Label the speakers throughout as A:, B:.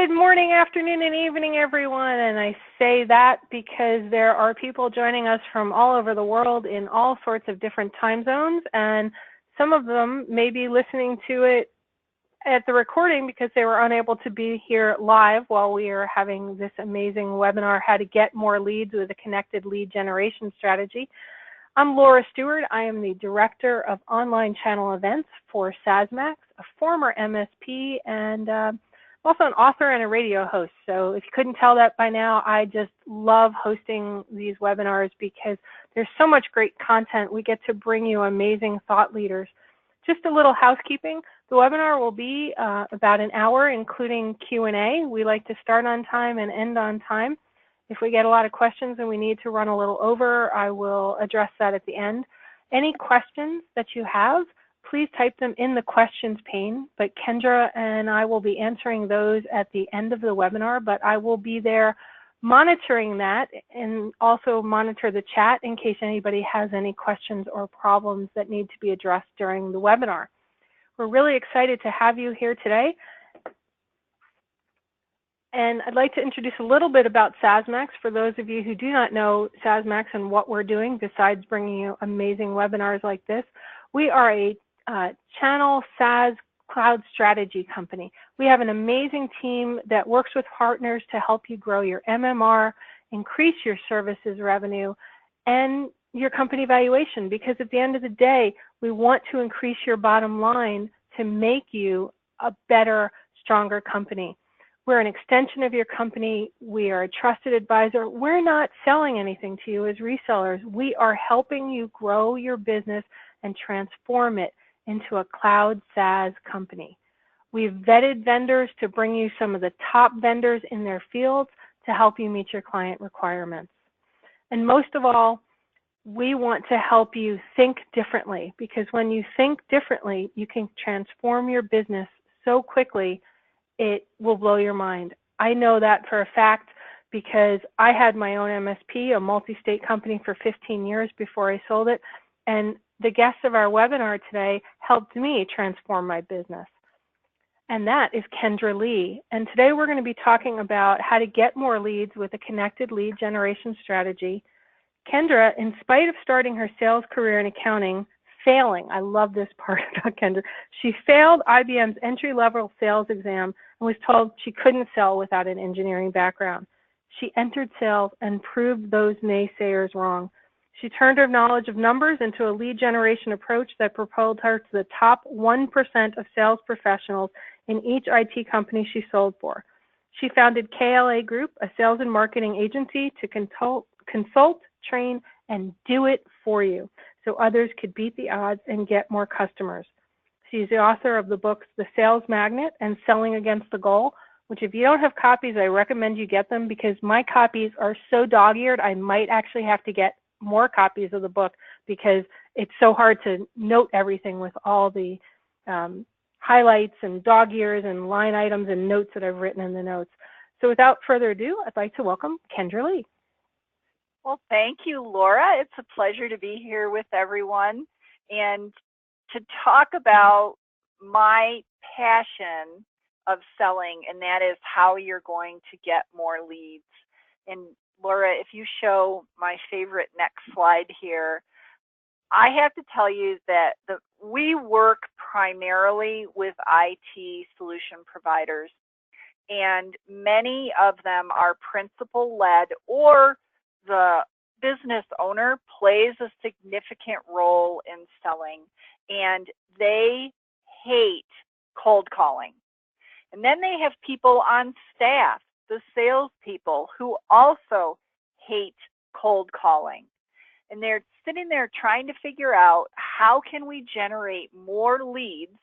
A: Good morning, afternoon, and evening, everyone. And I say that because there are people joining us from all over the world in all sorts of different time zones. And some of them may be listening to it at the recording because they were unable to be here live while we are having this amazing webinar, How to Get More Leads with a Connected Lead Generation Strategy. I'm Laura Stewart. I am the Director of Online Channel Events for SASMAX, a former MSP, and also an author and a radio host. So if you couldn't tell that by now, I just love hosting these webinars because there's so much great content. We get to bring you amazing thought leaders. Just a little housekeeping. The webinar will be about an hour, including Q&A. We like to start on time and end on time. If we get a lot of questions and we need to run a little over, I will address that at the end. Any questions that you have, please type them in the questions pane, but Kendra and I will be answering those at the end of the webinar, but I will be there monitoring that and also monitor the chat in case anybody has any questions or problems that need to be addressed during the webinar. We're really excited to have you here today. And I'd like to introduce a little bit about SASMAX for those of you who do not know SASMAX and what we're doing besides bringing you amazing webinars like this. We are a channel SaaS cloud strategy company. We have an amazing team that works with partners to help you grow your MMR, increase your services revenue, and your company valuation, because at the end of the day, we want to increase your bottom line to make you a better, stronger company. We're an extension of your company. We are a trusted advisor. We're not selling anything to you as resellers. We are helping you grow your business and transform it into a cloud SaaS company. We've vetted vendors to bring you some of the top vendors in their fields to help you meet your client requirements. And most of all, we want to help you think differently, because when you think differently, you can transform your business so quickly, it will blow your mind. I know that for a fact because I had my own MSP, a multi-state company, for 15 years before I sold it. And the guest of our webinar today helped me transform my business. And that is Kendra Lee. And today we're going to be talking about how to get more leads with a connected lead generation strategy. Kendra, in spite of starting her sales career in accounting, failing, I love this part about Kendra, she failed IBM's entry-level sales exam and was told she couldn't sell without an engineering background. She entered sales and proved those naysayers wrong. She turned her knowledge of numbers into a lead generation approach that propelled her to the top 1% of sales professionals in each IT company she sold for. She founded KLA Group, a sales and marketing agency to consult, train, and do it for you so others could beat the odds and get more customers. She's the author of the books The Sales Magnet and Selling Against the Goal, which if you don't have copies, I recommend you get them because my copies are so dog-eared, I might actually have to get more copies of the book because it's so hard to note everything with all the highlights and dog ears and line items and notes that I've written in the notes. So without further ado, I'd like to welcome Kendra Lee.
B: Well, thank you, Laura. It's a pleasure to be here with everyone and to talk about my passion of selling, and that is how you're going to get more leads. And Laura, if you show my favorite next slide here, I have to tell you that we work primarily with IT solution providers, and many of them are principal-led, or the business owner plays a significant role in selling, and they hate cold calling. And then they have people on staff, the salespeople, who also hate cold calling. And they're sitting there trying to figure out how can we generate more leads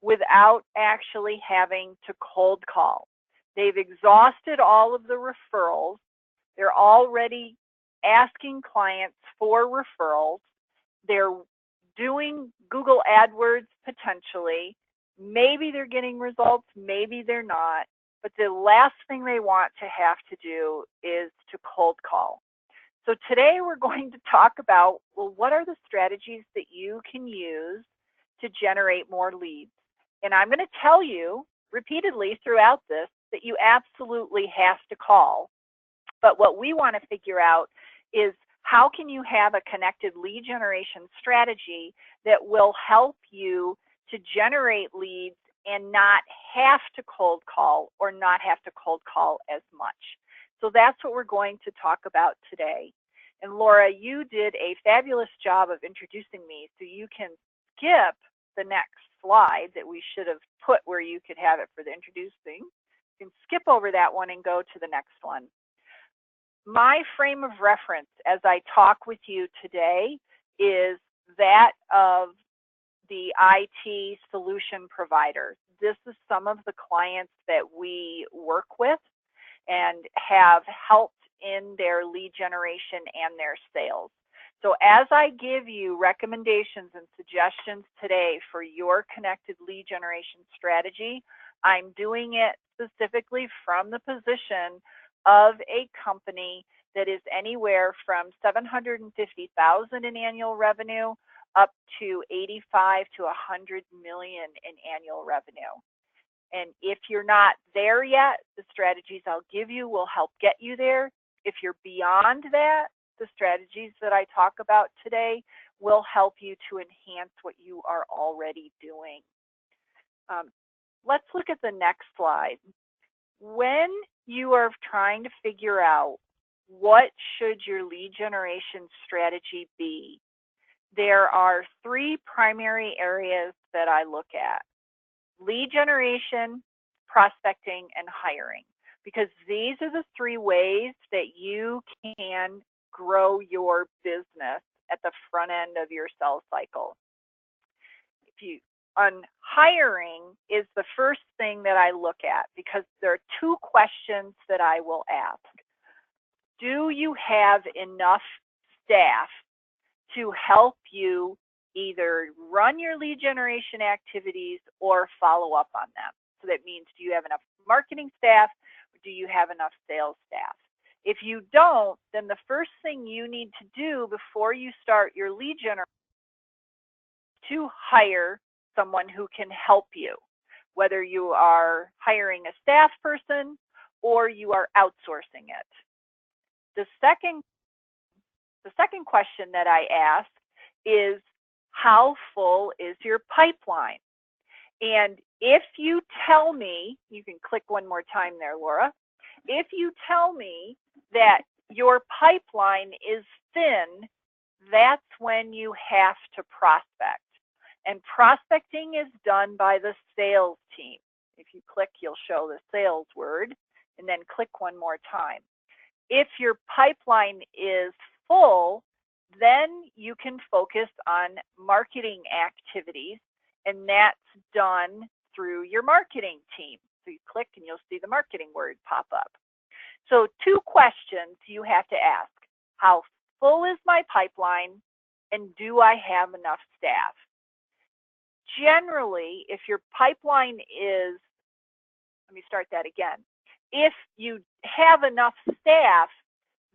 B: without actually having to cold call. They've exhausted all of the referrals. They're already asking clients for referrals. They're doing Google AdWords potentially. Maybe they're getting results, maybe they're not. But the last thing they want to have to do is to cold call. So today we're going to talk about, well, what are the strategies that you can use to generate more leads? And I'm going to tell you repeatedly throughout this that you absolutely have to call. But what we want to figure out is how can you have a connected lead generation strategy that will help you to generate leads and not have to cold call or not have to cold call as much. So that's what we're going to talk about today. And Laura, you did a fabulous job of introducing me, so you can skip the next slide that we should have put where you could have it for the introducing. You can skip over that one and go to the next one. My frame of reference as I talk with you today is that of the IT solution provider. This is some of the clients that we work with and have helped in their lead generation and their sales. So as I give you recommendations and suggestions today for your connected lead generation strategy, I'm doing it specifically from the position of a company that is anywhere from $750,000 in annual revenue up to 85 to 100 million in annual revenue. And if you're not there yet, the strategies I'll give you will help get you there. If you're beyond that, the strategies that I talk about today will help you to enhance what you are already doing. Let's look at the next slide. When you are trying to figure out what should your lead generation strategy be, there are three primary areas that I look at: lead generation, prospecting, and hiring, because these are the three ways that you can grow your business at the front end of your sales cycle. On hiring is the first thing that I look at, because there are two questions that I will ask. Do you have enough staff to help you either run your lead generation activities or follow up on them? So that means, do you have enough marketing staff, or do you have enough sales staff? If you don't, then the first thing you need to do before you start your lead generation is to hire someone who can help you, whether you are hiring a staff person or you are outsourcing it. The second question that I ask is, how full is your pipeline? And if you tell me, you can click one more time there, Laura. If you tell me that your pipeline is thin, that's when you have to prospect. And prospecting is done by the sales team. If you click, you'll show the sales word, and then click one more time. If your pipeline is full, then you can focus on marketing activities, and that's done through your marketing team. So you click and you'll see the marketing word pop up. So two questions you have to ask: how full is my pipeline, and do I have enough staff? Generally, if your pipeline is, let me start that again. If you have enough staff,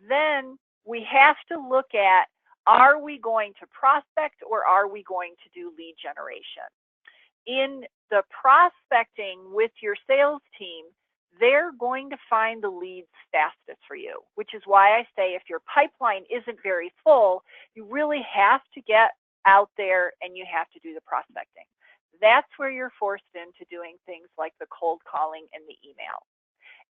B: then we have to look at, are we going to prospect or are we going to do lead generation? In the prospecting with your sales team, they're going to find the leads fastest for you, which is why I say if your pipeline isn't very full, you really have to get out there and you have to do the prospecting. That's where you're forced into doing things like the cold calling and the email.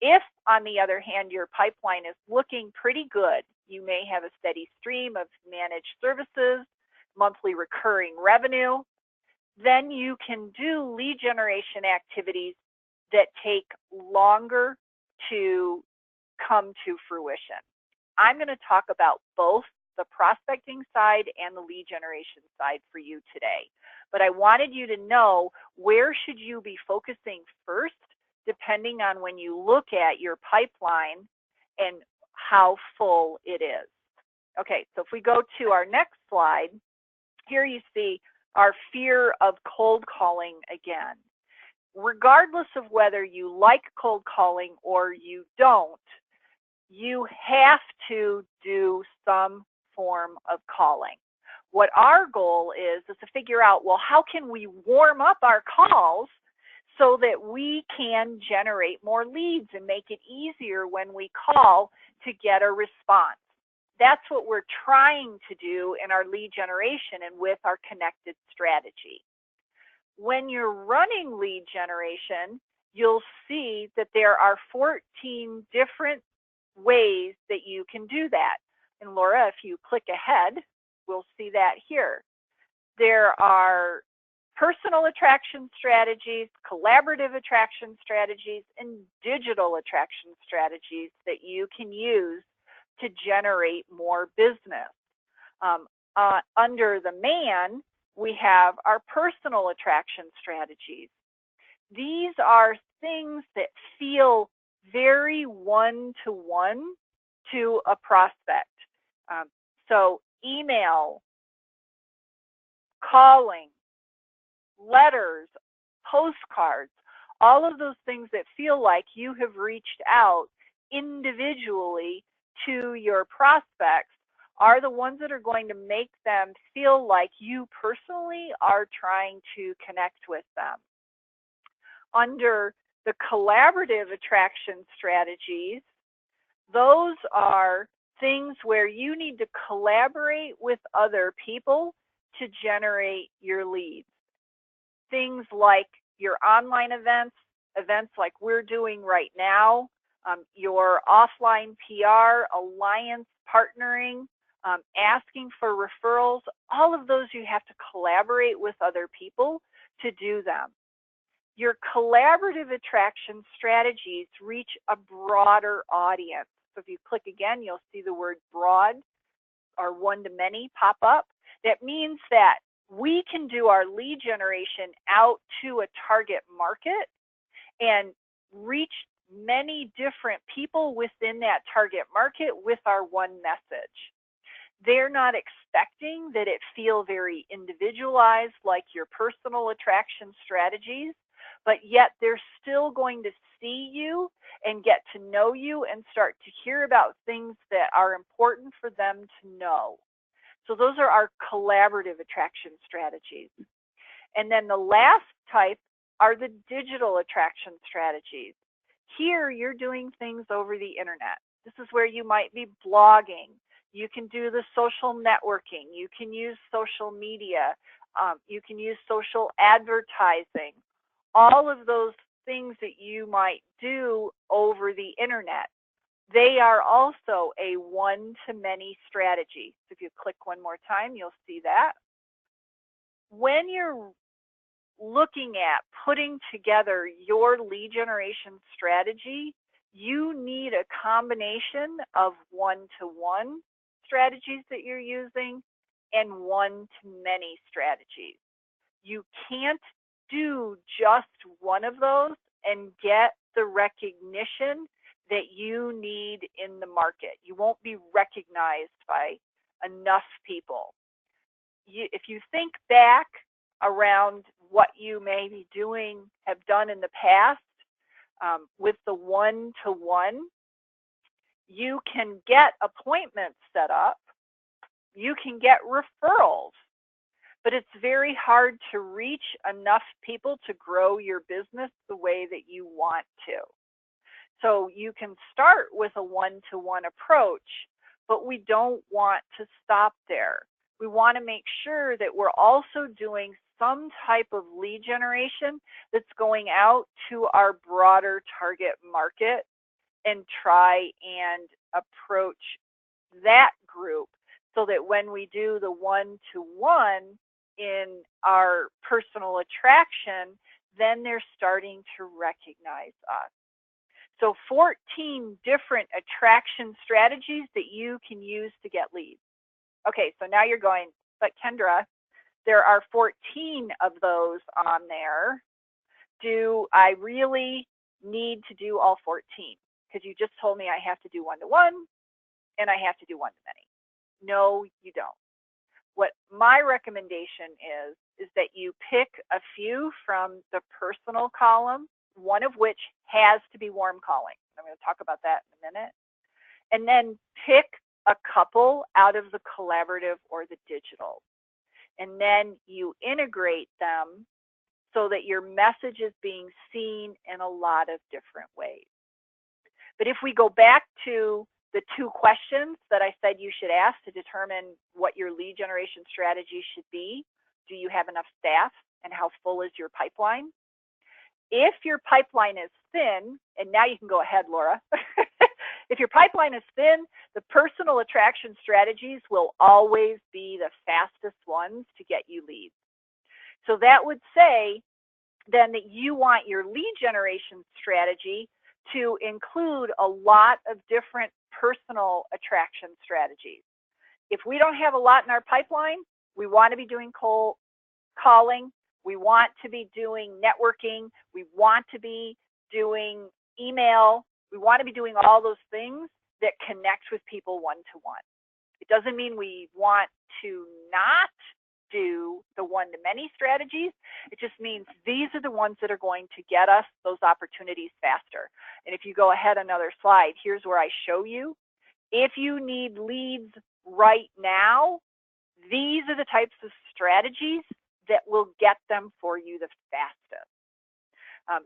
B: If, on the other hand, your pipeline is looking pretty good, you may have a steady stream of managed services, monthly recurring revenue, then you can do lead generation activities that take longer to come to fruition. I'm going to talk about both the prospecting side and the lead generation side for you today. But I wanted you to know, where should you be focusing first, depending on when you look at your pipeline and how full it is. Okay, so if we go to our next slide, here you see our fear of cold calling again. Regardless of whether you like cold calling or you don't, you have to do some form of calling. What our goal is to figure out, well, how can we warm up our calls so that we can generate more leads and make it easier when we call to get a response. That's what we're trying to do in our lead generation and with our connected strategy. When you're running lead generation, you'll see that there are 14 different ways that you can do that. And Laura, if you click ahead, we'll see that here. There are personal attraction strategies, collaborative attraction strategies, and digital attraction strategies that you can use to generate more business. Under the man, we have our personal attraction strategies. These are things that feel very one-to-one to a prospect. So email, calling, letters, postcards, all of those things that feel like you have reached out individually to your prospects are the ones that are going to make them feel like you personally are trying to connect with them. Under the collaborative attraction strategies, those are things where you need to collaborate with other people to generate your leads. Things like your online events like we're doing right now, your offline PR, alliance partnering, asking for referrals, all of those you have to collaborate with other people to do them. Your collaborative attraction strategies reach a broader audience. So if you click again, you'll see the word broad or one-to-many pop up. That means that we can do our lead generation out to a target market and reach many different people within that target market with our one message. They're not expecting that it feel very individualized like your personal attraction strategies, but yet they're still going to see you and get to know you and start to hear about things that are important for them to know. So those are our collaborative attraction strategies. And then the last type are the digital attraction strategies. Here you're doing things over the internet. This is where you might be blogging. You can do the social networking. You can use social media. You can use social advertising. All of those things that you might do over the internet, they are also a one-to-many strategy. So if you click one more time, you'll see that. When you're looking at putting together your lead generation strategy, you need a combination of one-to-one strategies that you're using and one-to-many strategies. You can't do just one of those and get the recognition that you need in the market. You won't be recognized by enough people. If you think back around what you may be doing, have done in the past with the one-to-one, you can get appointments set up, you can get referrals, but it's very hard to reach enough people to grow your business the way that you want to. So you can start with a one-to-one approach, but we don't want to stop there. We want to make sure that we're also doing some type of lead generation that's going out to our broader target market and try and approach that group so that when we do the one-to-one in our personal attraction, then they're starting to recognize us. So 14 different attraction strategies that you can use to get leads. Okay, so now you're going, but Kendra, there are 14 of those on there. Do I really need to do all 14? Because you just told me I have to do one-to-one and I have to do one-to-many. No, you don't. What my recommendation is that you pick a few from the personal column, one of which has to be warm calling. I'm going to talk about that in a minute. And then pick a couple out of the collaborative or the digital. And then you integrate them so that your message is being seen in a lot of different ways. But if we go back to the 2 questions that I said you should ask to determine what your lead generation strategy should be, do you have enough staff, and how full is your pipeline? If your pipeline is thin, and now you can go ahead, Laura. If your pipeline is thin, the personal attraction strategies will always be the fastest ones to get you leads. So that would say then that you want your lead generation strategy to include a lot of different personal attraction strategies. If we don't have a lot in our pipeline, we want to be doing cold calling, we want to be doing networking, we want to be doing email, we want to be doing all those things that connect with people one-to-one. It doesn't mean we want to not do the one-to-many strategies. It just means these are the ones that are going to get us those opportunities faster. And if you go ahead another slide, here's where I show you. If you need leads right now, these are the types of strategies that will get them for you the fastest. I'm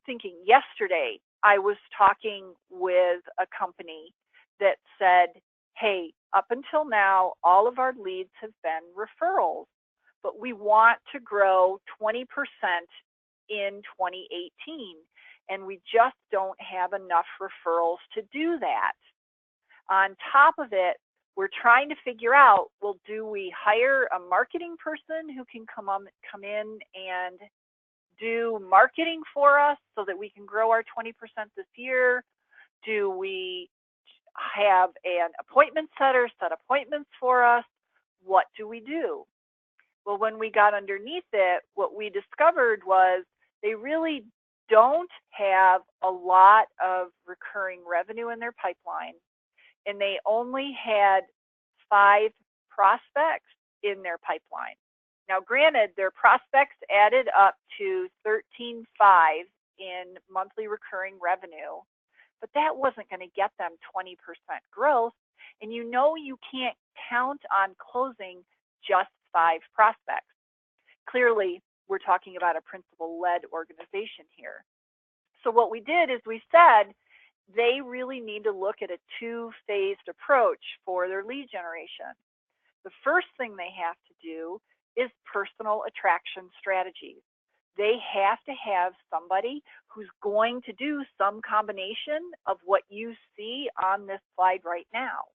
B: thinking yesterday, I was talking with a company that said, hey, up until now, all of our leads have been referrals, but we want to grow 20% in 2018, and we just don't have enough referrals to do that. On top of it, we're trying to figure out, well, do we hire a marketing person who can come in and do marketing for us so that we can grow our 20% this year? Do we have an appointment setter set appointments for us? What do we do? Well, when we got underneath it, what we discovered was they really don't have a lot of recurring revenue in their pipeline, and they only had 5 prospects in their pipeline. Now, granted, their prospects added up to $13,500 in monthly recurring revenue, but that wasn't going to get them 20% growth. And you can't count on closing just 5 prospects. Clearly, we're talking about a principal-led organization here. So what we did is we said they really need to look at a 2-phased approach for their lead generation. The first thing they have to do is personal attraction strategies. They have to have somebody who's going to do some combination of what you see on this slide right now.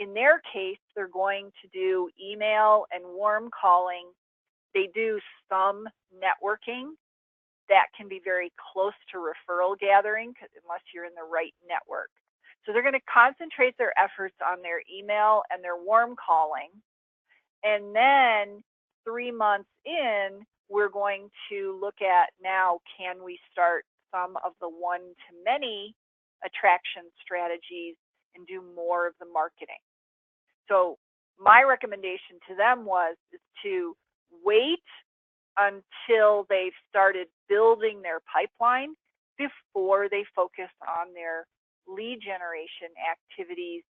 B: In their case, they're going to do email and warm calling. They do some networking that can be very close to referral gathering unless you're in the right network. So they're going to concentrate their efforts on their email and their warm calling. And then 3 months in, we're going to look at now, can we start some of the one-to-many attraction strategies and do more of the marketing? So my recommendation to them is to wait until they've started building their pipeline before they focus on their lead generation activities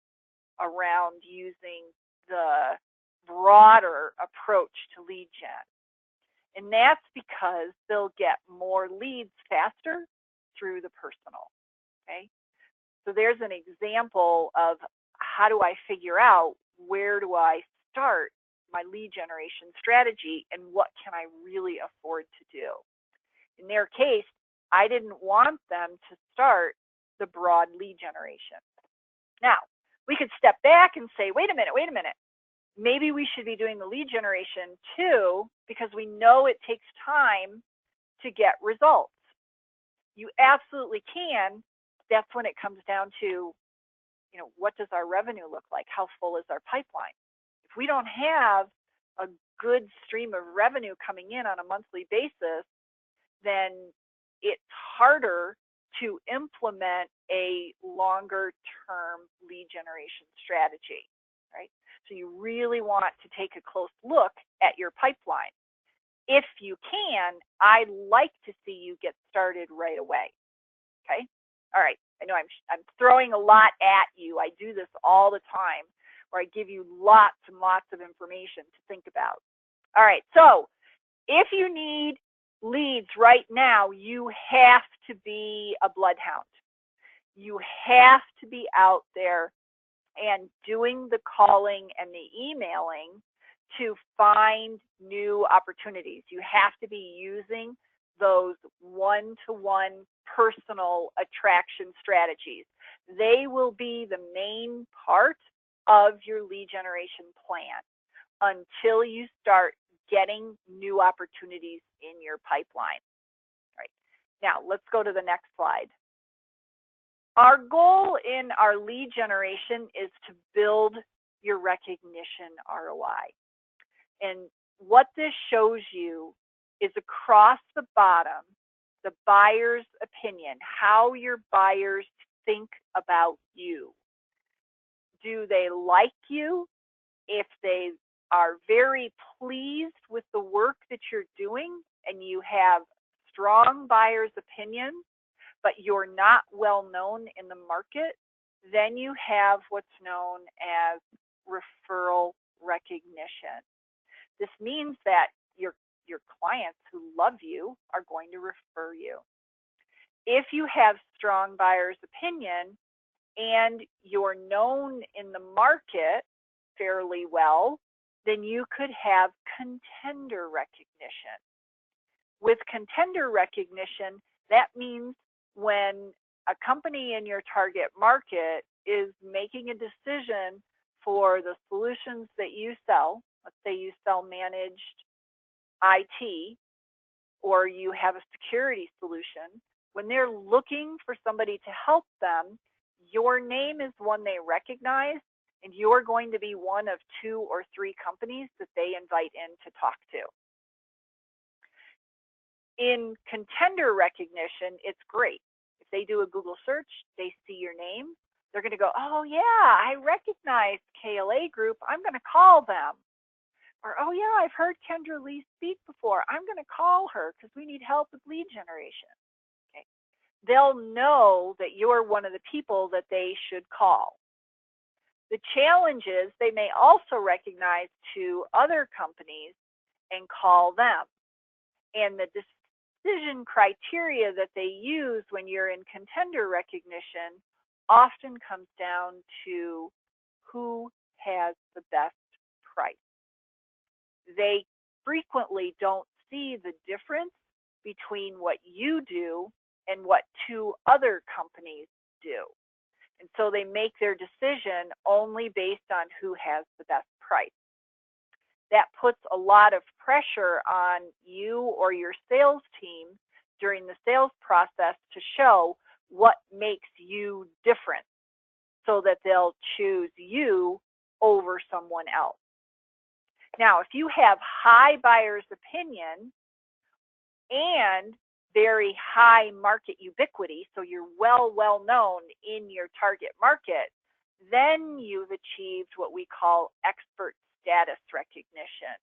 B: around using the broader approach to lead gen. And that's because they'll get more leads faster through the personal, okay? So there's an example of how do I figure out where do I start my lead generation strategy and what can I really afford to do. In their case, I didn't want them to start the broad lead generation. Now, we could step back and say, wait a minute. Maybe we should be doing the lead generation too, because we know it takes time to get results. You absolutely can. That's when it comes down to, what does our revenue look like? How full is our pipeline? If we don't have a good stream of revenue coming in on a monthly basis, then it's harder to implement a longer term lead generation strategy, right? So you really want to take a close look at your pipeline. If you can, I'd like to see you get started right away, okay? All right, I know I'm throwing a lot at you. I do this all the time where I give you lots and lots of information to think about. All right, so If you need leads right now, you have to be a bloodhound. You have to be out there and doing the calling and the emailing to find new opportunities. You have to be using those one-to-one personal attraction strategies. They will be the main part of your lead generation plan until you start getting new opportunities in your pipeline. All right. Now, let's go to the next slide. Our goal in our lead generation is to build your recognition ROI. And what this shows you is across the bottom, the buyer's opinion, how your buyers think about you. Do they like you? If they are very pleased with the work that you're doing and you have strong buyer's opinions, but you're not well known in the market, then you have what's known as referral recognition. This means that your clients who love you are going to refer you. If you have strong buyer's opinion and you're known in the market fairly well, then you could have contender recognition. With contender recognition, that means when a company in your target market is making a decision for the solutions that you sell, let's say you sell managed IT or you have a security solution, when they're looking for somebody to help them, your name is one they recognize, and you're going to be one of 2 or 3 companies that they invite in to talk to. In contender recognition, it's great. If they do a Google search, they see your name, they're going to go, oh yeah, I recognize KLA Group, I'm going to call them. Or, oh yeah, I've heard Kendra Lee speak before, I'm going to call her because we need help with lead generation. Okay. They'll know that you're one of the people that they should call. The challenge is they may also recognize 2 other companies and call them. And the decision criteria that they use when you're in contender recognition often comes down to who has the best price. They frequently don't see the difference between what you do and what 2 other companies do. And so they make their decision only based on who has the best price. That puts a lot of pressure on you or your sales team during the sales process to show what makes you different so that they'll choose you over someone else. Now, if you have high buyer's opinion and very high market ubiquity, so you're well known in your target market, then you've achieved what we call expert status recognition.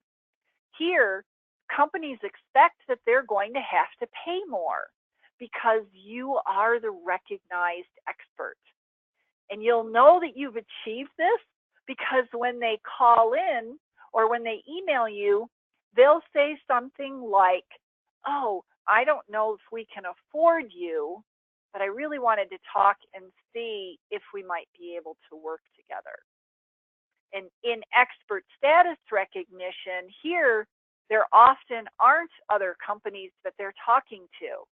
B: Here, companies expect that they're going to have to pay more because you are the recognized expert. And you'll know that you've achieved this because when they call in or when they email you, they'll say something like, oh, I don't know if we can afford you, but I really wanted to talk and see if we might be able to work together. And in expert status recognition, here, there often aren't other companies that they're talking to.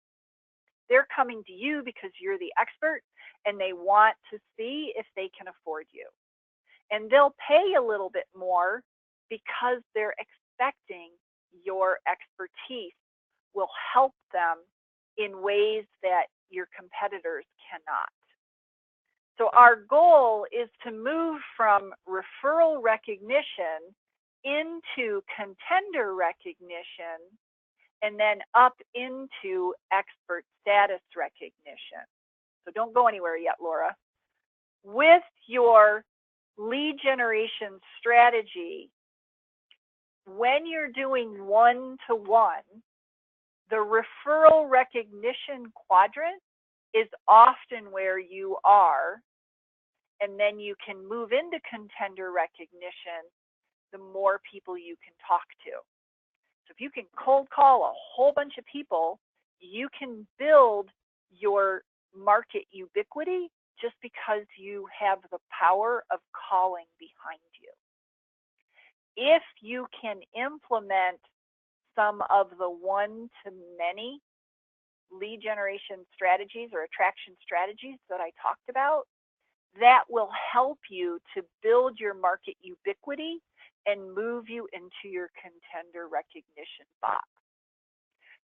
B: They're coming to you because you're the expert and they want to see if they can afford you. And they'll pay a little bit more because they're expecting your expertise will help them in ways that your competitors cannot. So our goal is to move from referral recognition into contender recognition and then up into expert status recognition. So don't go anywhere yet, Laura. With your lead generation strategy, when you're doing one-to-one, the referral recognition quadrant is often where you are, and then you can move into contender recognition the more people you can talk to. So if you can cold call a whole bunch of people, you can build your market ubiquity just because you have the power of calling behind you. If you can implement some of the one-to-many lead generation strategies or attraction strategies that I talked about, that will help you to build your market ubiquity and move you into your contender recognition box.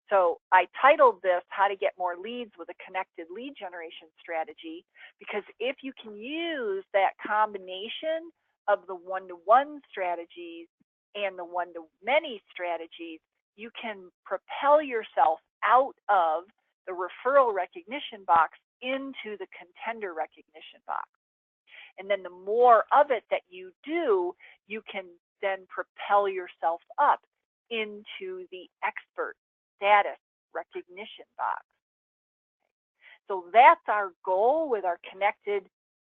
B: So I titled this, How to Get More Leads with a Connected Lead Generation Strategy, because if you can use that combination of the one-to-one strategies and the one-to-many strategies, you can propel yourself out of the referral recognition box into the contender recognition box. And then the more of it that you do, you can then propel yourself up into the expert status recognition box. So that's our goal with our connected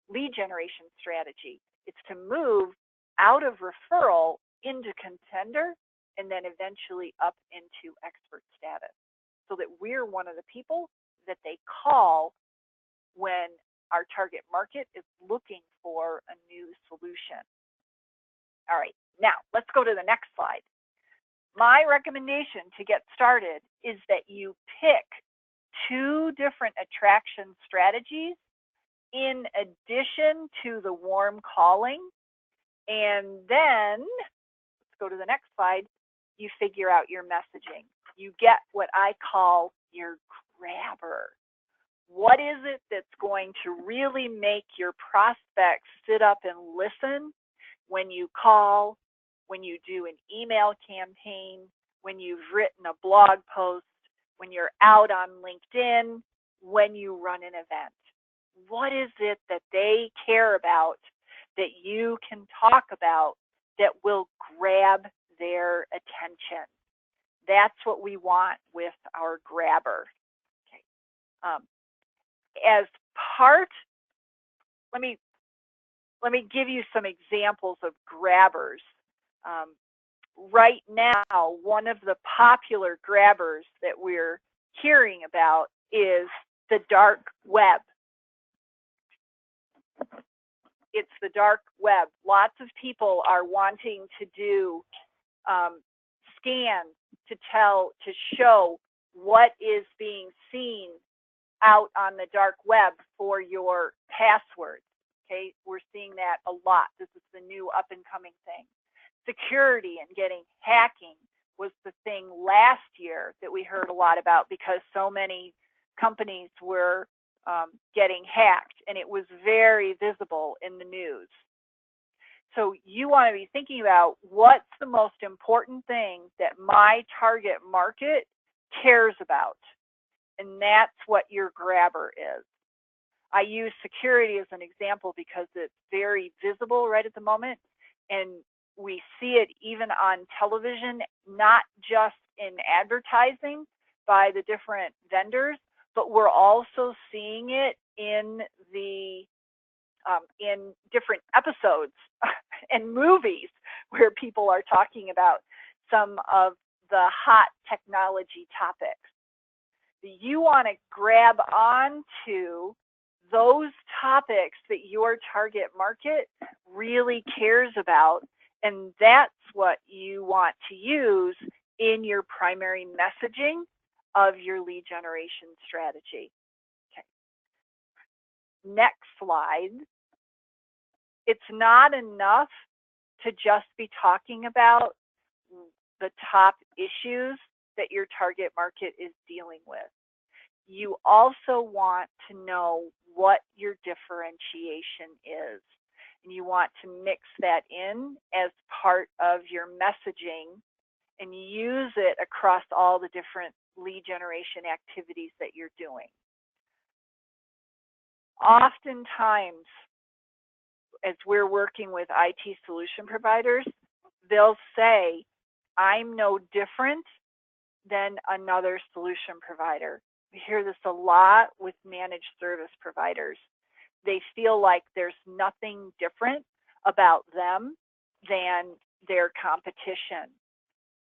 B: lead generation strategy. It's to move out of referral into contender and then eventually up into expert status, so that we're one of the people that they call when our target market is looking for a new solution. All right, now let's go to the next slide. My recommendation to get started is that you pick 2 different attraction strategies in addition to the warm calling, and then, let's go to the next slide, you figure out your messaging. You get what I call your grabber. What is it that's going to really make your prospects sit up and listen when you call, when you do an email campaign, when you've written a blog post, when you're out on LinkedIn, when you run an event? What is it that they care about that you can talk about that will grab their attention? That's what we want with our grabber. Okay. As part, let me give you some examples of grabbers. Right now, one of the popular grabbers that we're hearing about is the dark web. It's the dark web. Lots of people are wanting to do scans to show what is being seen out on the dark web for your passwords. Okay, we're seeing that a lot. This is the new up and coming thing. Security and getting hacking was the thing last year that we heard a lot about because so many companies were getting hacked, and it was very visible in the news. So you want to be thinking about what's the most important thing that my target market cares about, and that's what your grabber is. I use security as an example because it's very visible right at the moment, and we see it even on television, not just in advertising by the different vendors, but we're also seeing it in the in different episodes and movies where people are talking about some of the hot technology topics. You want to grab onto those topics that your target market really cares about, and that's what you want to use in your primary messaging of your lead generation strategy. Okay. Next slide. It's not enough to just be talking about the top issues that your target market is dealing with. You also want to know what your differentiation is. And you want to mix that in as part of your messaging and use it across all the different lead generation activities that you're doing. Oftentimes, as we're working with IT solution providers, they'll say, I'm no different than another solution provider. We hear this a lot with managed service providers. They feel like there's nothing different about them than their competition.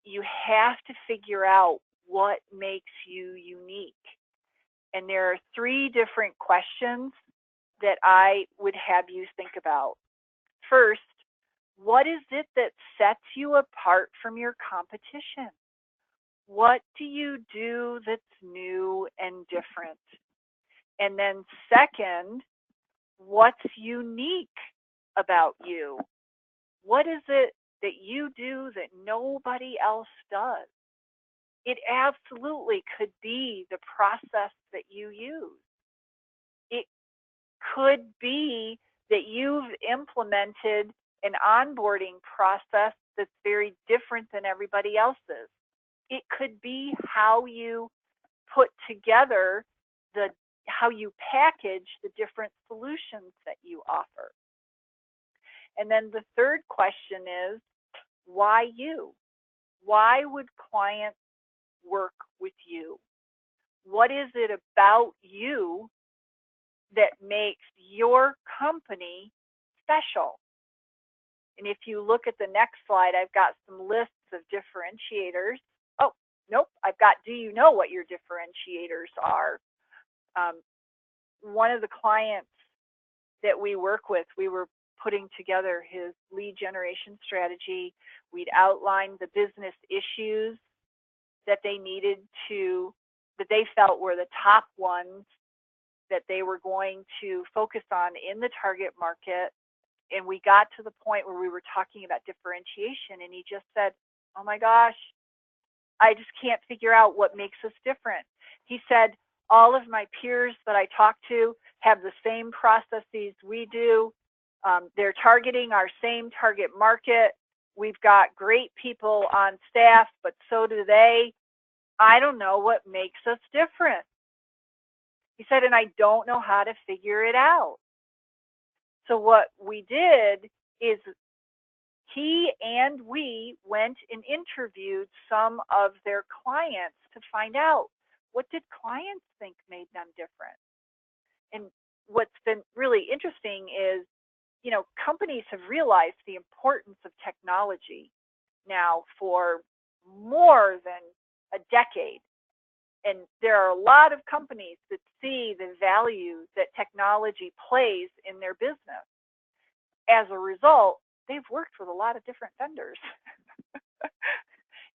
B: you have to figure out what makes you unique. And there are 3 different questions that I would have you think about. First, what is it that sets you apart from your competition? What do you do that's new and different? And then second, what's unique about you? What is it that you do that nobody else does? It absolutely could be the process that you use. It could be that you've implemented an onboarding process that's very different than everybody else's. It could be how you put together how you package the different solutions that you offer. And then the third question is, why you? Why would clients work with you? What is it about you that makes your company special? And if you look at the next slide, I've got some lists of differentiators. Oh, nope, I've got, do you know what your differentiators are? One of the clients that we work with, we were putting together his lead generation strategy. We'd outlined the business issues that they needed to, that they felt were the top ones that they were going to focus on in the target market. And we got to the point where we were talking about differentiation, and he just said, oh my gosh, I just can't figure out what makes us different. He said, all of my peers that I talk to have the same processes we do. They're targeting our same target market. We've got great people on staff, but so do they. I don't know what makes us different. He said, and I don't know how to figure it out. So what we did is he and we went and interviewed some of their clients to find out, what did clients think made them different? And what's been really interesting is, you know, companies have realized the importance of technology now for more than a decade. And there are a lot of companies that see the value that technology plays in their business. As a result, they've worked with a lot of different vendors.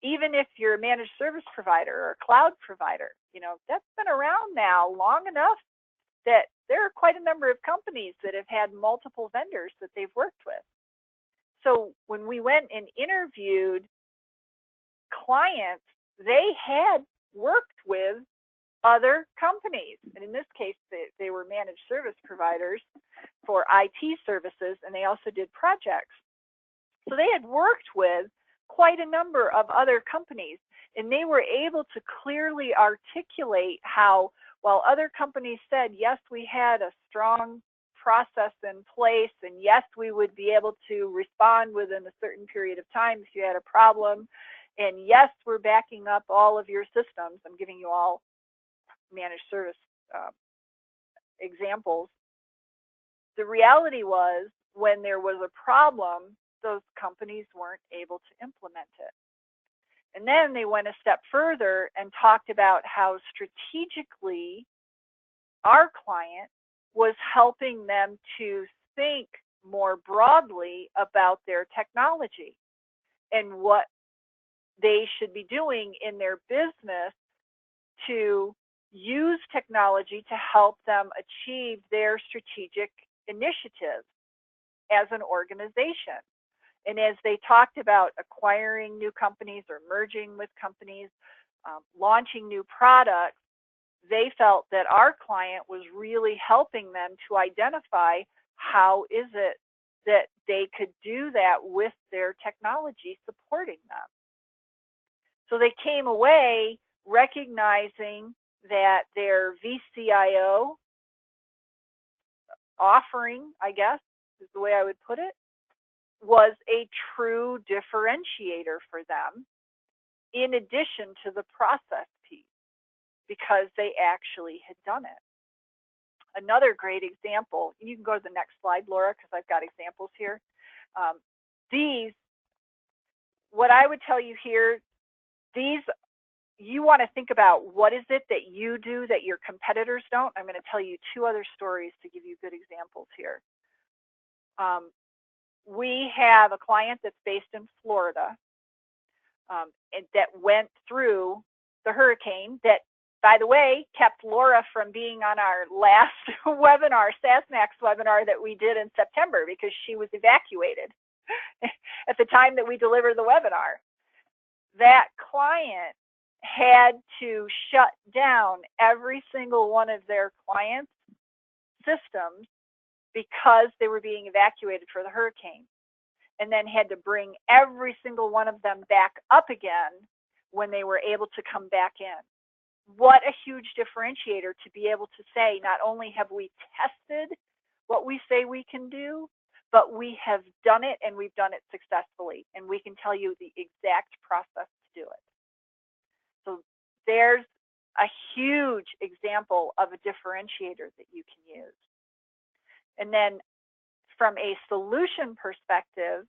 B: Even if you're a managed service provider or a cloud provider, you know, that's been around now long enough that there are quite a number of companies that have had multiple vendors that they've worked with. So when we went and interviewed clients, they had worked with other companies. And in this case, they were managed service providers for IT services, and they also did projects. So they had worked with quite a number of other companies, and they were able to clearly articulate how, while other companies said, yes, we had a strong process in place, and yes, we would be able to respond within a certain period of time if you had a problem, and yes, we're backing up all of your systems. I'm giving you all managed service examples. The reality was, when there was a problem, those companies weren't able to implement it. And then they went a step further and talked about how strategically our client was helping them to think more broadly about their technology and what they should be doing in their business to use technology to help them achieve their strategic initiatives as an organization. And as they talked about acquiring new companies or merging with companies, launching new products, they felt that our client was really helping them to identify how is it that they could do that with their technology supporting them. So they came away recognizing that their VCIO offering, I guess is the way I would put it, was a true differentiator for them, in addition to the process piece, because they actually had done it. Another great example, you can go to the next slide, Laura, because I've got examples here. What I would tell you here, these, you want to think about what is it that you do that your competitors don't. I'm going to tell you two other stories to give you good examples here. We have a client that's based in Florida that went through the hurricane that, by the way, kept Laura from being on our last webinar, SaaSmax webinar that we did in September, because she was evacuated at the time that we delivered the webinar. That client had to shut down every single one of their clients' systems because they were being evacuated for the hurricane, and then had to bring every single one of them back up again when they were able to come back in. What a huge differentiator to be able to say, not only have we tested what we say we can do, but we have done it, and we've done it successfully, and we can tell you the exact process to do it. So there's a huge example of a differentiator that you can use. And then from a solution perspective,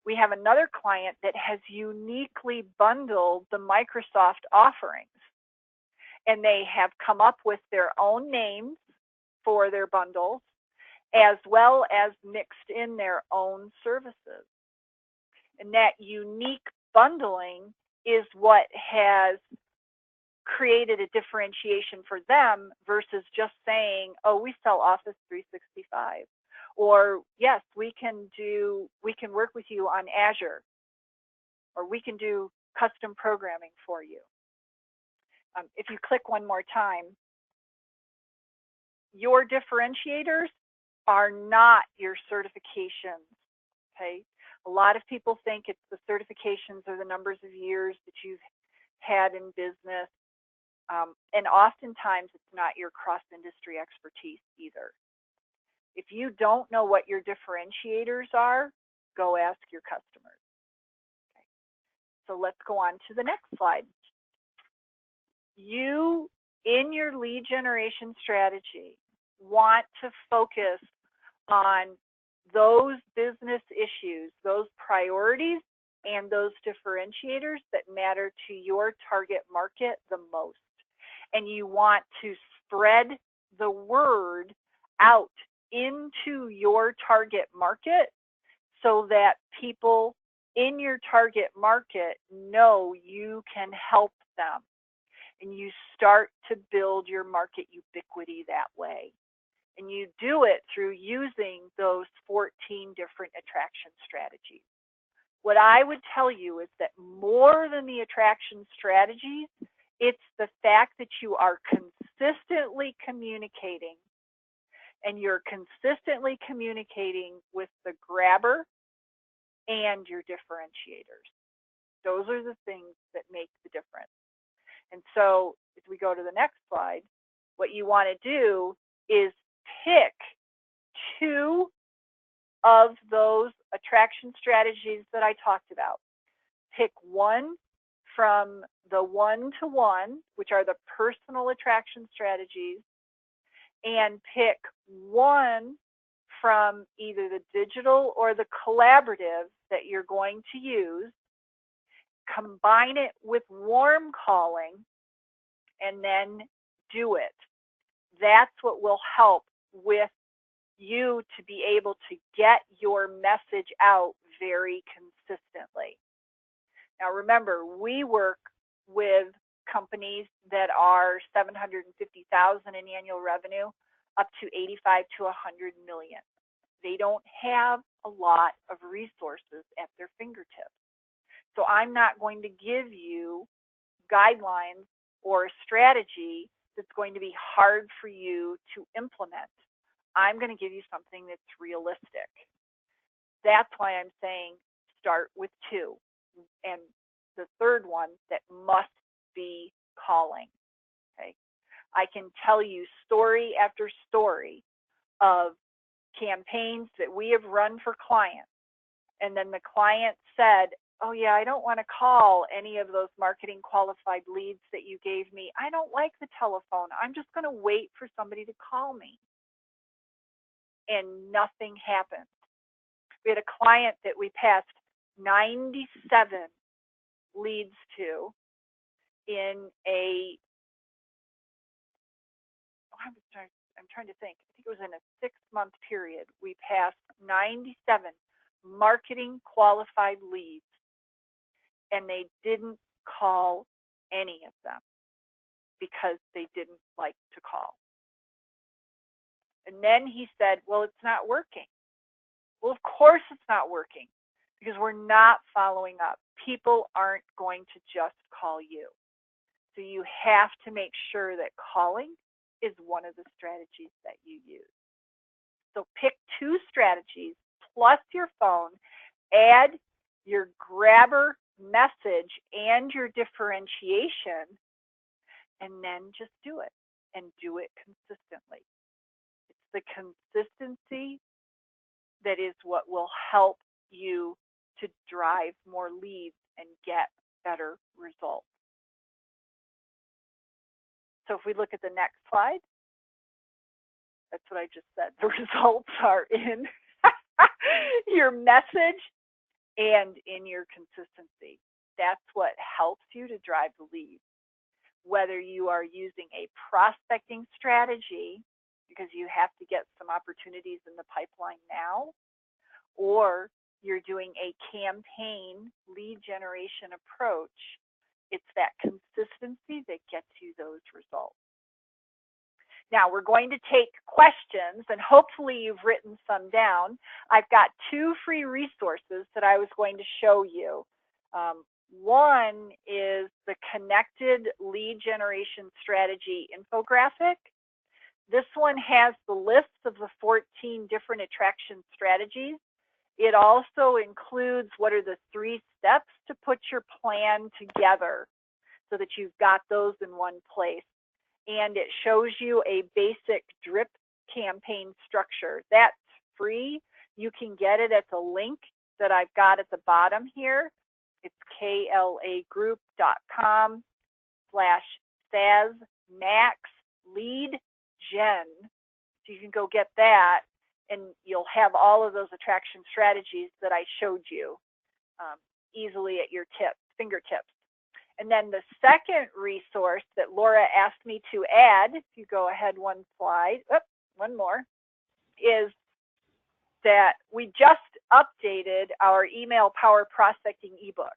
B: we have another client that has uniquely bundled the Microsoft offerings. And they have come up with their own names for their bundles, as well as mixed in their own services. And that unique bundling is what has created a differentiation for them versus just saying, oh, we sell Office 365. Or yes, we can work with you on Azure, or we can do custom programming for you. If you click one more time, your differentiators are not your certifications, okay? A lot of people think it's the certifications or the numbers of years that you've had in business, and oftentimes it's not your cross-industry expertise either. If you don't know what your differentiators are, go ask your customers. Okay. So let's go on to the next slide. You, in your lead generation strategy, want to focus on those business issues, those priorities, and those differentiators that matter to your target market the most. And you want to spread the word out into your target market so that people in your target market know you can help them. And you start to build your market ubiquity that way. And you do it through using those 14 different attraction strategies. What I would tell you is that more than the attraction strategies, it's the fact that you are consistently communicating, and you're consistently communicating with the grabber and your differentiators. Those are the things that make the difference. And so if we go to the next slide, what you want to do is pick two of those attraction strategies that I talked about. Pick one from the one-to-one, which are the personal attraction strategies, and pick one from either the digital or the collaborative that you're going to use, combine it with warm calling, and then do it. That's what will help with you to be able to get your message out very consistently. Now remember, we work with companies that are 750,000 in annual revenue up to 85 to 100 million. They don't have a lot of resources at their fingertips. So I'm not going to give you guidelines or a strategy that's going to be hard for you to implement. I'm going to give you something that's realistic. That's why I'm saying start with two. And the third one that must be calling. Okay, I can tell you story after story of campaigns that we have run for clients, and then the client said, oh yeah, I don't want to call any of those marketing qualified leads that you gave me. I don't like the telephone. I'm just going to wait for somebody to call me. And nothing happened. We had a client that we passed 97 leads to, in a, I'm trying to think, I think it was in a 6-month period, we passed 97 marketing qualified leads, and they didn't call any of them because they didn't like to call. And then he said, well, it's not working. Well, of course it's not working because we're not following up. People aren't going to just call you. So you have to make sure that calling is one of the strategies that you use. So pick 2 strategies plus your phone, add your grabber message and your differentiation, and then just do it, and do it consistently. It's the consistency that is what will help you to drive more leads and get better results. So if we look at the next slide, that's what I just said. The results are in your message and in your consistency. That's what helps you to drive the lead. Whether you are using a prospecting strategy because you have to get some opportunities in the pipeline now, or you're doing a campaign lead generation approach, it's that consistency that gets you those results. Now we're going to take questions, and hopefully you've written some down. I've got 2 free resources that I was going to show you. One is the Connected Lead Generation Strategy infographic. This one has the list of the 14 different attraction strategies. It also includes what are the 3 steps to put your plan together so that you've got those in one place. And it shows you a basic drip campaign structure. That's free. You can get it at the link that I've got at the bottom here. It's klagroup.com/SASMaxLeadGen. So you can go get that, and you'll have all of those attraction strategies that I showed you easily at your fingertips. And then the second resource that Laura asked me to add, if you go ahead one slide, one more, is that we just updated our email power prospecting ebook.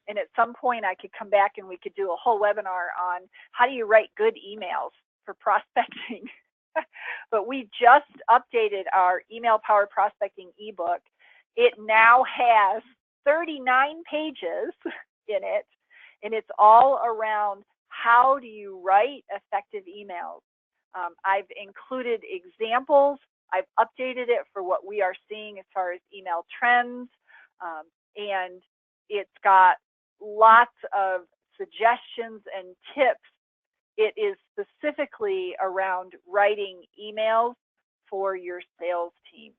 B: And at some point I could come back and we could do a whole webinar on how do you write good emails for prospecting. But we just updated our email power prospecting ebook. It now has 39 pages in it, and it's all around how do you write effective emails. I've included examples. I've updated it for what we are seeing as far as email trends, and it's got lots of suggestions and tips. It is specifically around writing emails for your sales team.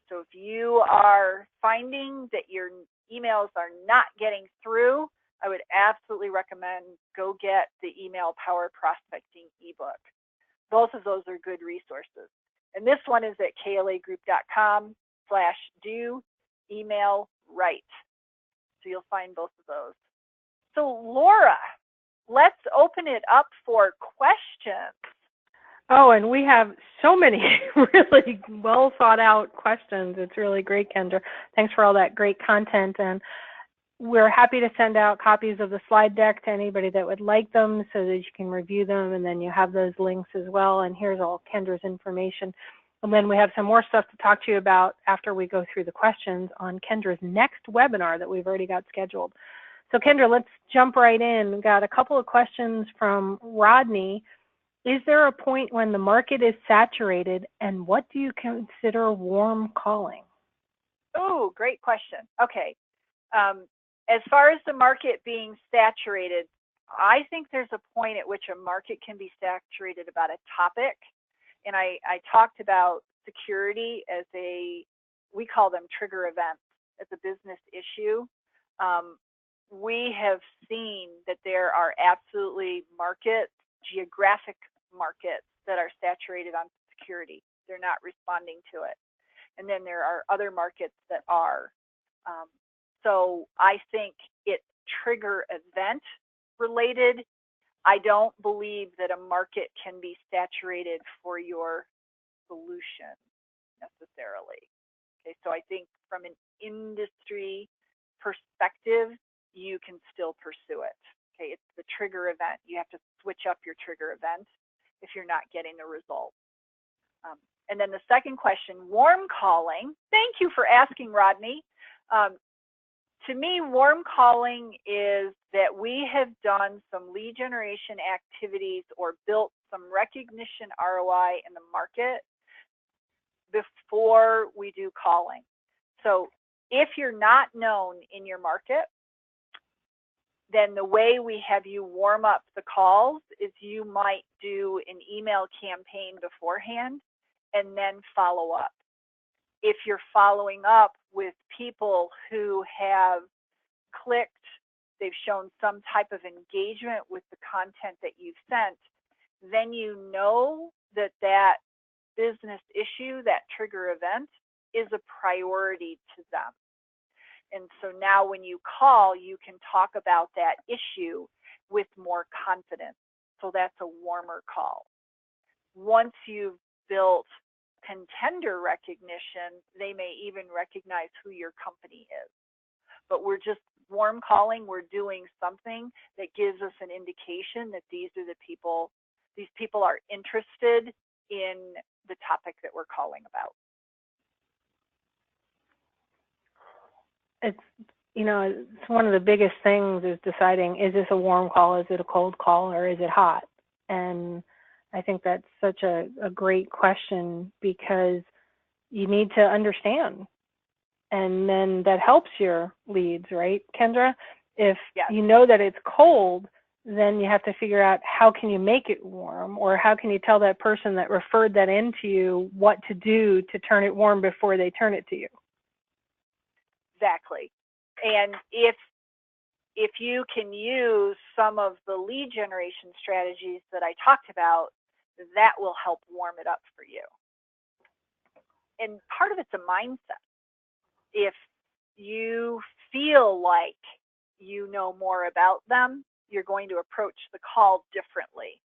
B: So if you are finding that your emails are not getting through, I would absolutely recommend go get the Email Power Prospecting ebook. Both of those are good resources. And this one is at klagroup.com/do-email-write. So you'll find both of those. So Laura, let's open it up for questions.
A: Oh, and we have so many really well thought out questions. It's really great, Kendra. Thanks for all that great content. And we're happy to send out copies of the slide deck to anybody that would like them so that you can review them, and then you have those links as well. And here's all Kendra's information. And then we have some more stuff to talk to you about after we go through the questions on Kendra's next webinar that we've already got scheduled. So Kendra, let's jump right in. We've got a couple of questions from Rodney. Is there a point when the market is saturated, and what do you consider warm calling?
B: Oh, great question. Okay. As far as the market being saturated, I think there's a point at which a market can be saturated about a topic. And I talked about security as we call them trigger events, as a business issue. We have seen that there are absolutely geographic markets that are saturated on security. They're not responding to it. And then there are other markets that are. So I think it's trigger event related, I don't believe that a market can be saturated for your solution necessarily. Okay, so I think from an industry perspective, you can still pursue it. Okay, it's the trigger event. You have to switch up your trigger event if you're not getting the result. And then the second question, warm calling. Thank you for asking, Rodney. To me, warm calling is that we have done some lead generation activities or built some recognition ROI in the market before we do calling. So if you're not known in your market, then the way we have you warm up the calls is you might do an email campaign beforehand and then follow up. If you're following up with people who have clicked, they've shown some type of engagement with the content that you've sent, then you know that that business issue, that trigger event, is a priority to them. And so now when you call, you can talk about that issue with more confidence. So that's a warmer call. Once you've built contender recognition, they may even recognize who your company is. But we're just warm calling, we're doing something that gives us an indication that these are the people, these people are interested in the topic that we're calling about.
A: It's, you know, it's one of the biggest things is deciding, is this a warm call, is it a cold call, or is it hot? And I think that's such a great question, because you need to understand, and then that helps your leads, right, Kendra? If
B: Yes.
A: you know that it's cold, then you have to figure out how can you make it warm, or how can you tell that person that referred that into you what to do to turn it warm before they turn it to you.
B: Exactly. And if you can use some of the lead generation strategies that I talked about, that will help warm it up for you. And part of it's a mindset. If you feel like you know more about them, you're going to approach the call differently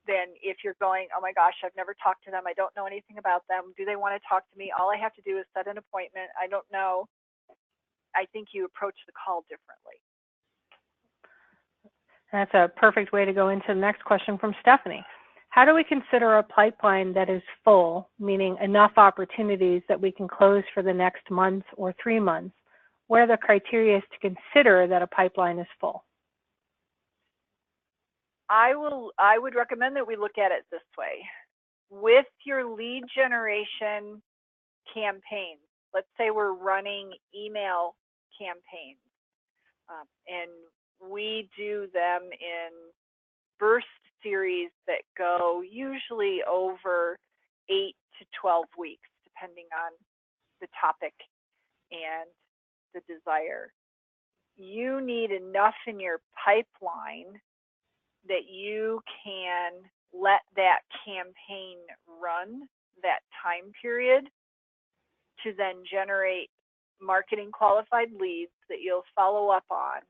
B: than if you're going, oh my gosh, I've never talked to them, I don't know anything about them, do they want to talk to me, all I have to do is set an appointment, I don't know. I think you approach the call differently.
A: That's a perfect way to go into the next question from Stephanie. How do we consider a pipeline that is full, meaning enough opportunities that we can close for the next month or 3 months? What are the criteria to consider that a pipeline is full?
B: I would recommend that we look at it this way. With your lead generation campaigns, let's say we're running email campaigns, and we do them in burst series that go usually over 8 to 12 weeks, depending on the topic and the desire. You need enough in your pipeline that you can let that campaign run that time period to then generate marketing qualified leads that you'll follow up on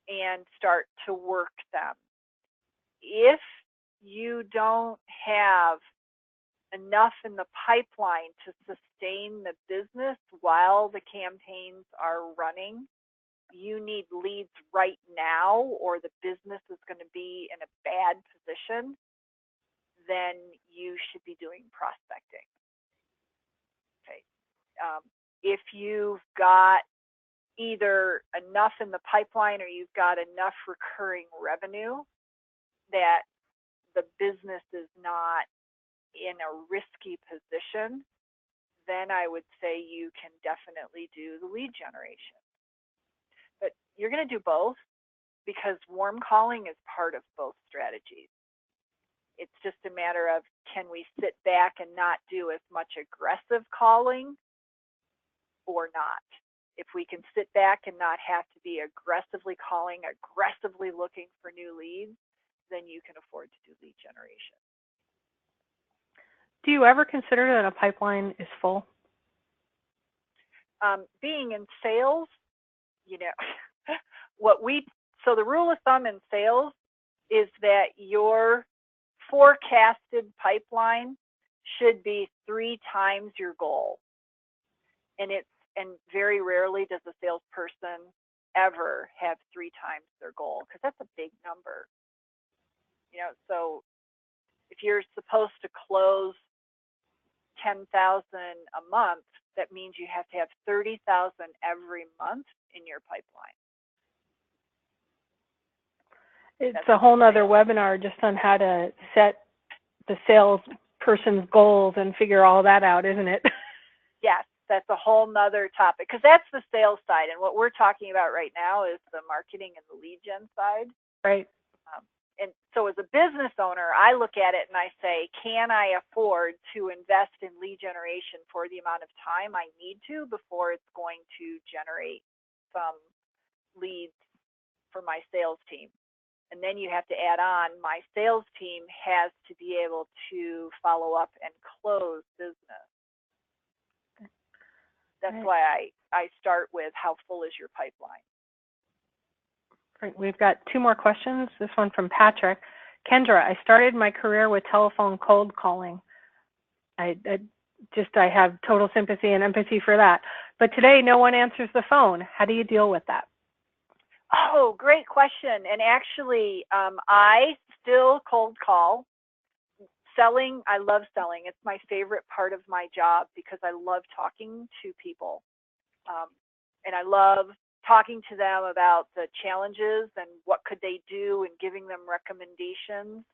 B: and start to work them. If you don't have enough in the pipeline to sustain the business while the campaigns are running, you need leads right now, or the business is going to be in a bad position, then you should be doing prospecting. Okay. If you've got either enough in the pipeline or you've got enough recurring revenue that the business is not in a risky position, then I would say you can definitely do the lead generation. But you're going to do both, because warm calling is part of both strategies. It's just a matter of, can we sit back and not do as much aggressive calling or not? If we can sit back and not have to be aggressively calling, aggressively looking for new leads, then you can afford to do lead generation.
A: Do you ever consider that a pipeline is full?
B: Being in sales, you know, what we So the rule of thumb in sales is that your forecasted pipeline should be 3 times your goal. And very rarely does a salesperson ever have 3 times their goal, because that's a big number. So if you're supposed to close 10,000 a month, that means you have to have 30,000 every month in your pipeline.
A: It's a whole nother webinar just on how to set the salesperson's goals and figure all that out, isn't it?
B: Yes, that's a whole nother topic, because that's the sales side. And what we're talking about right now is the marketing and the lead gen side.
A: Right.
B: And so as a business owner, I look at it and I say, can I afford to invest in lead generation for the amount of time I need to before it's going to generate some leads for my sales team? And then you have to add on, my sales team has to be able to follow up and close business. That's why I start with, how full is your pipeline?
A: Great. We've got 2 more questions. This one from Patrick. Kendra, I started my career with telephone cold calling. I have total sympathy and empathy for that. But today, no one answers the phone. How do you deal with that?
B: Oh, great question. And actually, I still cold call. Selling, I love selling. It's my favorite part of my job, because I love talking to people. And I love talking to them about the challenges and what could they do, and giving them recommendations.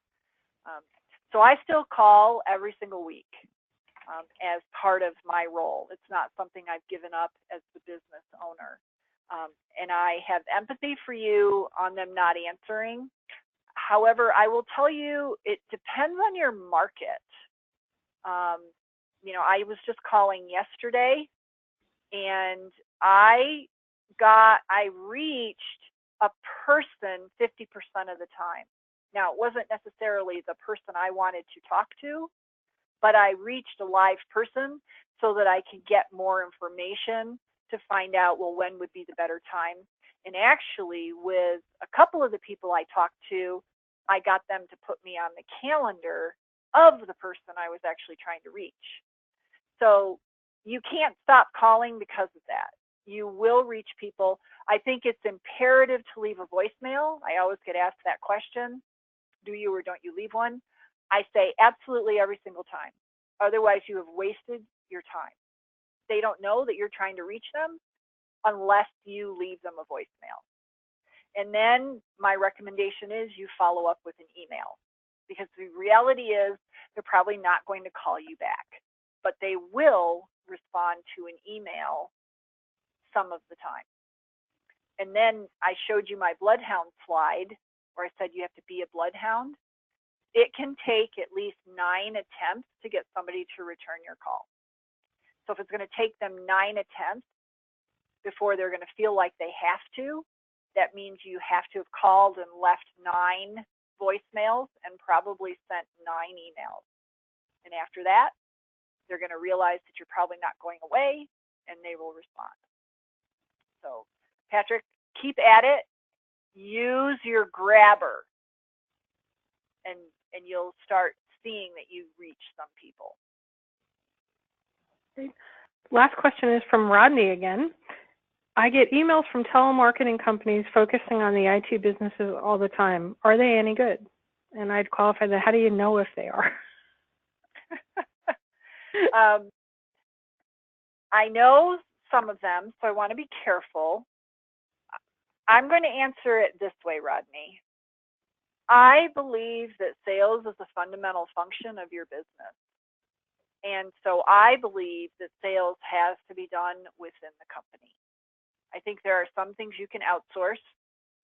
B: So I still call every single week as part of my role. It's not something I've given up as the business owner. And I have empathy for you on them not answering. However, I will tell you, it depends on your market. I was just calling yesterday, and I reached a person 50% of the time. Now, it wasn't necessarily the person I wanted to talk to, but I reached a live person so that I could get more information to find out, well, when would be the better time. And actually, with a couple of the people I talked to, I got them to put me on the calendar of the person I was actually trying to reach. So you can't stop calling because of that. You will reach people. I think it's imperative to leave a voicemail. I always get asked that question, do you or don't you leave one? I say absolutely every single time. Otherwise, you have wasted your time. They don't know that you're trying to reach them unless you leave them a voicemail. And then my recommendation is you follow up with an email, because the reality is they're probably not going to call you back, but they will respond to an email some of the time. And then I showed you my bloodhound slide where I said you have to be a bloodhound. It can take at least 9 attempts to get somebody to return your call. So if it's going to take them 9 attempts before they're going to feel like they have to, that means you have to have called and left 9 voicemails and probably sent 9 emails. And after that, they're going to realize that you're probably not going away, and they will respond. So, Patrick, keep at it. Use your grabber, and you'll start seeing that you reach some people.
A: Last question is from Rodney again. I get emails from telemarketing companies focusing on the IT businesses all the time. Are they any good? And I'd qualify that. How do you know if they are?
B: I know some of them, so I want to be careful. I'm going to answer it this way, Rodney. I believe that sales is a fundamental function of your business. And so I believe that sales has to be done within the company. I think there are some things you can outsource.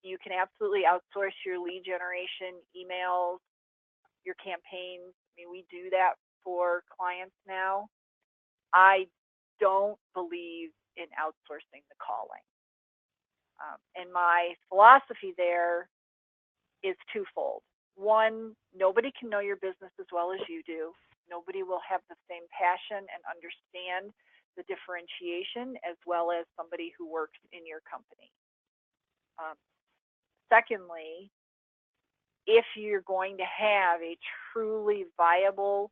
B: You can absolutely outsource your lead generation, emails, your campaigns. I mean, we do that for clients now. I don't believe in outsourcing the calling. And my philosophy there is twofold. One, nobody can know your business as well as you do. Nobody will have the same passion and understand the differentiation as well as somebody who works in your company. Secondly, if you're going to have a truly viable,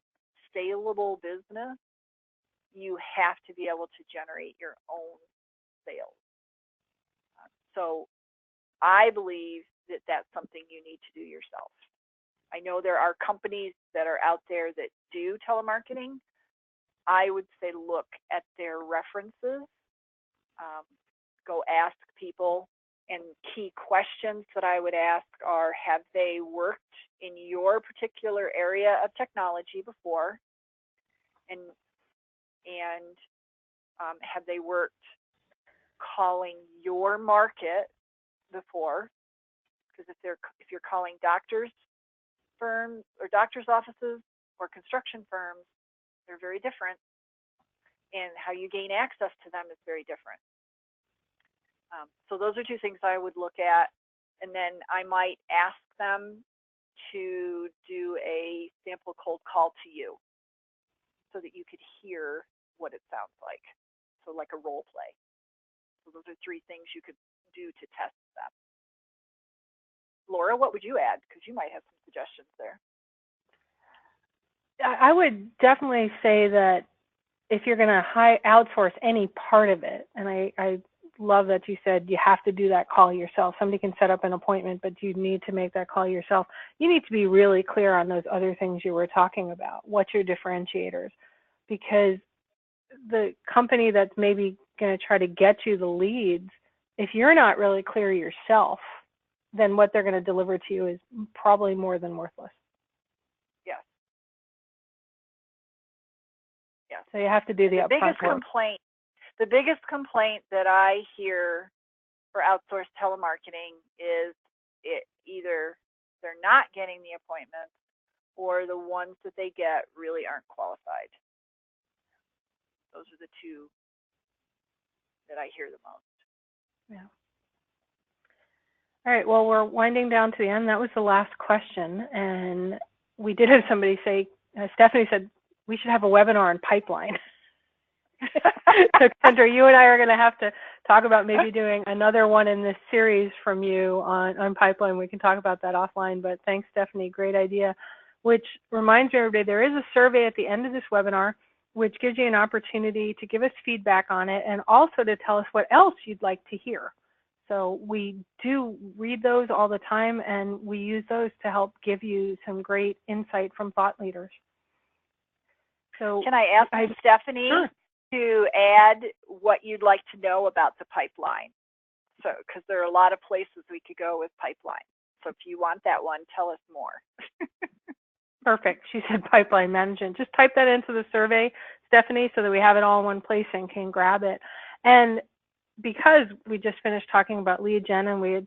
B: saleable business, you have to be able to generate your own sales. So I believe that that's something you need to do yourself. I know there are companies that are out there that do telemarketing. I would say look at their references, go ask people, and key questions that I would ask are, have they worked in your particular area of technology before? And have they worked calling your market before? Because if you're calling doctors firms or doctors' offices or construction firms, they're very different, and how you gain access to them is very different. So those are two things I would look at, and then I might ask them to do a sample cold call to you so that you could hear what it sounds like. So like a role play. So those are three things you could do to test them. Laura, what would you add? Because you might have some suggestions there.
A: I would definitely say that if you're going to outsource any part of it, and I love that you said you have to do that call yourself. Somebody can set up an appointment, but you need to make that call yourself. You need to be really clear on those other things you were talking about. What's your differentiators? Because the company that's maybe going to try to get you the leads, if you're not really clear yourself, then what they're going to deliver to you is probably more than worthless.
B: Yes. Yes.
A: So you have to do the upfront work.
B: The biggest complaint that I hear for outsourced telemarketing is either they're not getting the appointments or the ones that they get really aren't qualified. Those are the two that I hear the most.
A: Yeah. All right, well, we're winding down to the end. That was the last question. And we did have somebody say, Stephanie said, we should have a webinar on pipeline. So Kendra, you and I are going to have to talk about maybe doing another one in this series from you on pipeline. We can talk about that offline, but thanks, Stephanie. Great idea. Which reminds me, everybody, there is a survey at the end of this webinar, which gives you an opportunity to give us feedback on it and also to tell us what else you'd like to hear. So we do read those all the time, and we use those to help give you some great insight from thought leaders. So
B: can I ask Stephanie
A: sure.
B: to add what you'd like to know about the pipeline? So, because there are a lot of places we could go with pipeline. So if you want that one, tell us more.
A: Perfect. She said pipeline management. Just type that into the survey, Stephanie, so that we have it all in one place and can grab it. And because we just finished talking about lead gen and we had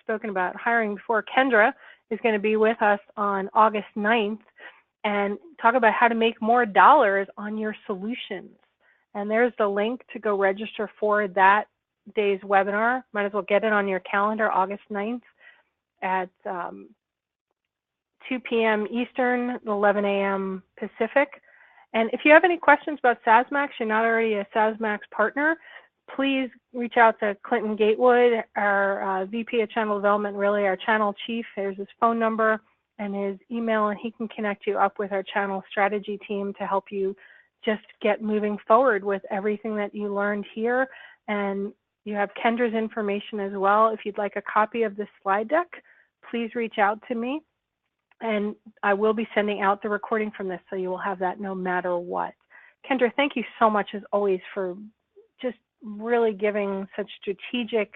A: spoken about hiring before, Kendra is going to be with us on August 9th and talk about how to make more dollars on your solutions. And there's the link to go register for that day's webinar. Might as well get it on your calendar, August 9th at 2 p.m. Eastern, 11 a.m. Pacific. And if you have any questions about SaaSmax, you're not already a SaaSmax partner, please reach out to Clinton Gatewood, our VP of Channel Development, really our channel chief. There's his phone number and his email, and he can connect you up with our channel strategy team to help you just get moving forward with everything that you learned here. And you have Kendra's information as well. If you'd like a copy of this slide deck, please reach out to me. And I will be sending out the recording from this, so you will have that no matter what. Kendra, thank you so much, as always, for just really giving such strategic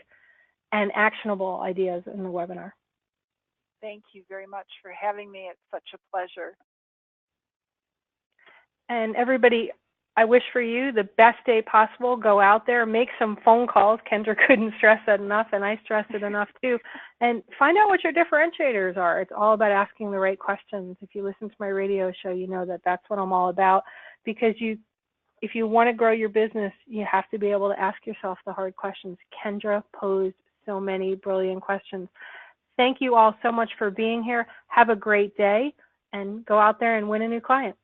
A: and actionable ideas in the webinar.
B: Thank you very much for having me. It's such a pleasure.
A: And everybody, I wish for you the best day possible. Go out there, make some phone calls. Kendra couldn't stress that enough, and I stressed it enough too. And find out what your differentiators are. It's all about asking the right questions. If you listen to my radio show, you know that that's what I'm all about, because if you want to grow your business, you have to be able to ask yourself the hard questions. Kendra posed so many brilliant questions. Thank you all so much for being here. Have a great day, and go out there and win a new client.